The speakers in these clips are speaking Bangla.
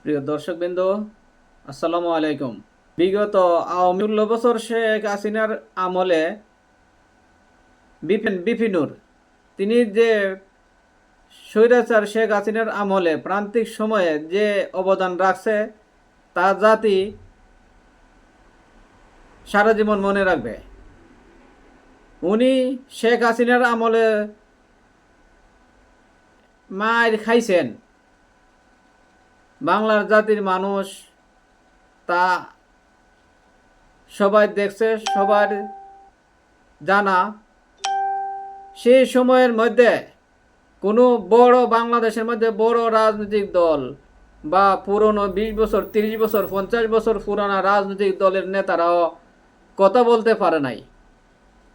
প্রিয় দর্শকবৃন্দ, আসসালামু আলাইকুম। বিগত আওয়ামী 16 বছর শেখ হাসিনার আমলে বিপিনুর তিনি যে স্বৈরাচার শেখ হাসিনার আমলে প্রান্তিক সময়ে যে অবদান রাখছে তা জাতি সারা জীবন মনে রাখবে। উনি শেখ হাসিনার আমলে মার খাইছেন, বাংলার জাতির মানুষ তা সবাই দেখছে, সবার জানা। সেই সময়ের মধ্যে কোনো বড় বাংলাদেশের মধ্যে বড় রাজনৈতিক দল বা পুরনো 20 বছর 30 বছর 50 বছর পুরানা রাজনৈতিক দলের নেতারাও কথা বলতে পারে নাই।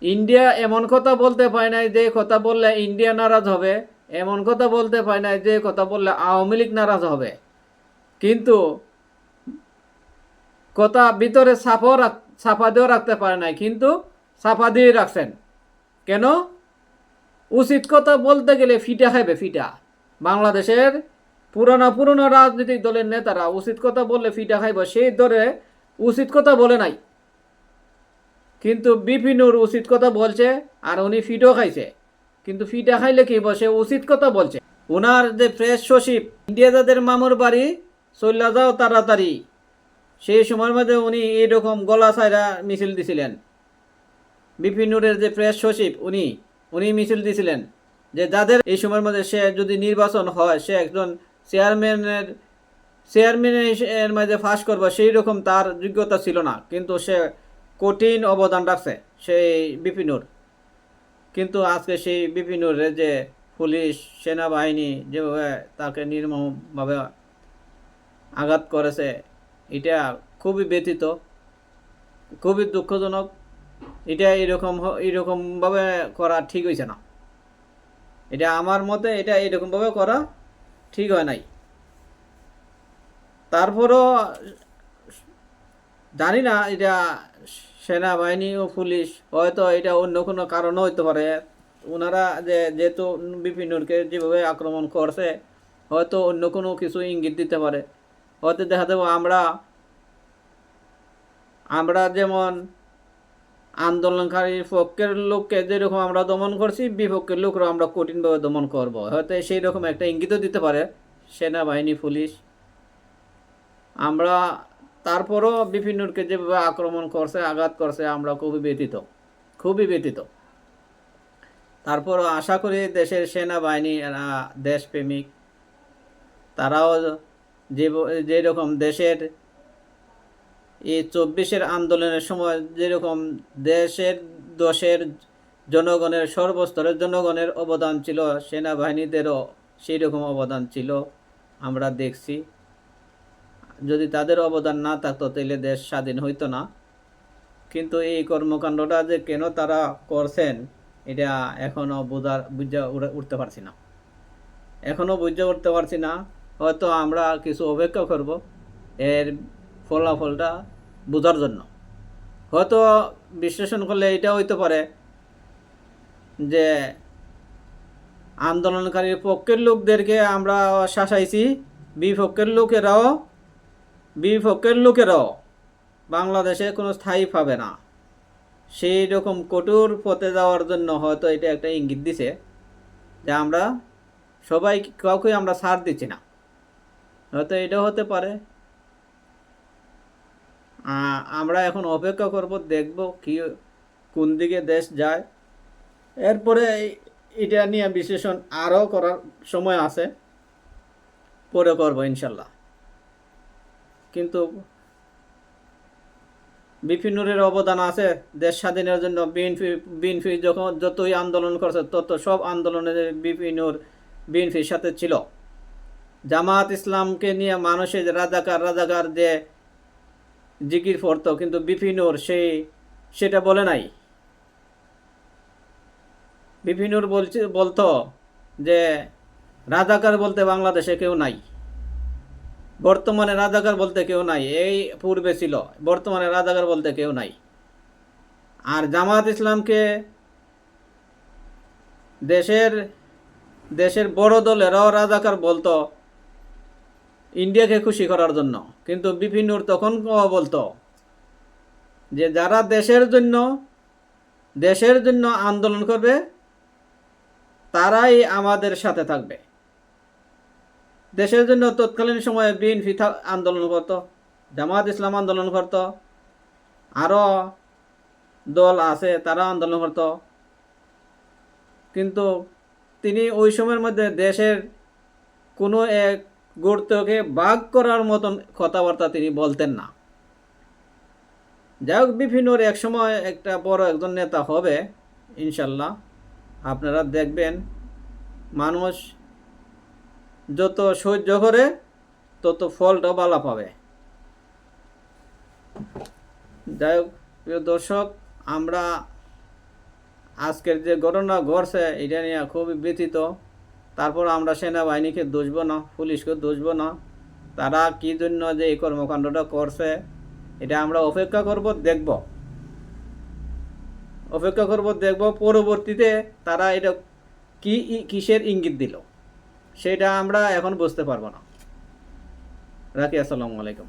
ইন্ডিয়া এমন কথা বলতে পারে নাই যে কথা বললে ইন্ডিয়া নারাজ হবে, এমন কথা বলতে পারে নাই যে কথা বললে আওয়ামী লীগ নারাজ হবে। কিন্তু কথা ভিতরে ছাপা দিয়েও রাখতে পারে নাই, কিন্তু ছাপা দিয়ে রাখছেন। কেন? উচিত কথা বলতে গেলে ফিটা খাইবে, ফিটা। বাংলাদেশের পুরনো রাজনৈতিক দলের নেতারা উচিত কথা বললে ফিটা খাইব, সেই ধরে উচিত কথা বলে নাই। কিন্তু বিপিনুর উচিত কথা বলছে আর উনি ফিটও খাইছে। কিন্তু ফিটা খাইলে কি বসে উচিত কথা বলছে। ওনার যে প্রেস সচিব, ইন্ডিয়া যাদের মামুর বাড়ি চল্লা যাও তাড়াতাড়ি, সেই সময়ের মধ্যে উনি এইরকম গলা ছাইরা মিছিল দিছিলেন। বিপিনুরের যে প্রেস সচিব উনি মিছিল দিছিলেন যে যাদের এই সময়ের মধ্যে সে যদি নির্বাচন হয় সে একজন চেয়ারম্যানের মাঝে ফাঁস করবে, সেই রকম তার যোগ্যতা ছিল না। কিন্তু সে কঠিন অবদান রাখছে সেই বিপিনুর। কিন্তু আজকে সেই বিপিনুরের যে পুলিশ সেনাবাহিনী যেভাবে তাকে নির্মমভাবে আঘাত করেছে, এটা খুবই ব্যথিত, খুবই দুঃখজনক। এটা এইরকমভাবে করা ঠিক হয়েছে না। এটা আমার মতে এটা এইরকমভাবে করা ঠিক হয় নাই। তারপরও জানি না, এটা সেনাবাহিনী ও পুলিশ হয়তো এটা অন্য কোনো কারণও হইতে পারে। ওনারা যেহেতু বিপিনুরকে যেভাবে আক্রমণ করছে, হয়তো অন্য কোনো কিছু ইঙ্গিত দিতে পারে। হয়তো দেখা দেবো আমরা আমরা যেমন আন্দোলনকারীর পক্ষের লোককে যেরকম আমরা দমন করছি, বিপক্ষের লোকরাও আমরা কঠিনভাবে দমন করব, হয়তো সেই রকম একটা ইঙ্গিতও দিতে পারে সেনাবাহিনী পুলিশ। আমরা তারপরও বিপিনুরকে যেভাবে আক্রমণ করছে, আঘাত করছে, আমরা খুবই ব্যথিত। তারপরও আশা করি দেশের সেনাবাহিনী এরা দেশপ্রেমিক, তারাও যেরকম দেশের এই 24-এর আন্দোলনের সময় যেরকম দেশের জনগণের সর্বস্তরের জনগণের অবদান ছিল, সেনাবাহিনীদেরও সেই রকম অবদান ছিল, আমরা দেখছি। যদি তাদের অবদান না থাকতো তাহলে দেশ স্বাধীন হইতো না। কিন্তু এই কর্মকাণ্ডটা যে কেন তারা করছেন এটা এখনও বুঝে উঠতে পারছি না। হয়তো আমরা কিছু অপেক্ষা করব এর ফলাফলটা বোঝার জন্য। হয়তো বিশ্লেষণ করলে এটা হইতে পারে যে আন্দোলনকারীর পক্ষের লোকদেরকে আমরা শাসাইছি, বিপক্ষের লোকেরাও বাংলাদেশে কোনো স্থায়ী পাবে না, সেই রকম কঠোর পথে যাওয়ার জন্য হয়তো এটা একটা ইঙ্গিত দিছে যে আমরা কাউকে আমরা ছাড় দিচ্ছি না। হয়তো এটাও হতে পারে। আমরা এখন অপেক্ষা করব, দেখব কোন দিকে দেশ যায়। এরপরে এটা নিয়ে বিশ্লেষণ আরও করার সময় আছে, পরে করব ইনশাল্লাহ। কিন্তু বিপিনুরের অবদান আছে দেশ স্বাধীনের জন্য। বিএনপি যতই আন্দোলন করছে তত সব আন্দোলনে বিএনপির সাথে ছিল। জামাত ইসলামকে নিয়ে মানুষের রাজাকার যে জিকির পড়তো, কিন্তু বিপিনুর সেটা বলে নাই। বিপিনুর বলতো যে রাজাকার বলতে বাংলাদেশে কেউ নাই, বর্তমানে রাজাকার বলতে কেউ নাই, এই পূর্বে ছিল, বর্তমানে রাজাকার বলতে কেউ নাই। আর জামাত ইসলামকে দেশের বড় দলেরাও রাজাকার বলতো, ইন্ডিয়াকে খুশি করার জন্য। কিন্তু বিপিন নূর তখন বলতো যে যারা দেশের জন্য আন্দোলন করবে তারাই আমাদের সাথে থাকবে। দেশের জন্য তৎকালীন সময়ে বিএনপি আন্দোলন করত, জামায়াত ইসলাম আন্দোলন করত, আরও দল আছে তারা আন্দোলন করত। কিন্তু তিনি ওই সময়ের মধ্যে দেশের কোনো এক গুরুত্বকে ভাগ করার মতন কথাবার্তা তিনি বলতেন না। যাই হোক, বিভিন্ন এক সময় একটা বড় একজন নেতা হবে ইনশাল্লাহ। আপনারা দেখবেন মানুষ যত সহ্য করে তত ফলটা ভালো পাবে। যাই হোক প্রিয় দর্শক, আমরা আজকের যে ঘটনা ঘটছে এটা নিয়ে খুবই ব্যথিত। তারপর আমরা সেনাবাহিনীকে দোষব না, পুলিশকে দোষব না। তারা কী জন্য যে এই কর্মকাণ্ডটা করছে এটা আমরা অপেক্ষা করব, দেখব পরবর্তীতে তারা এটা কিসের ইঙ্গিত দিল সেটা আমরা এখন বুঝতে পারবো না। রাখি, আসসালামু আলাইকুম।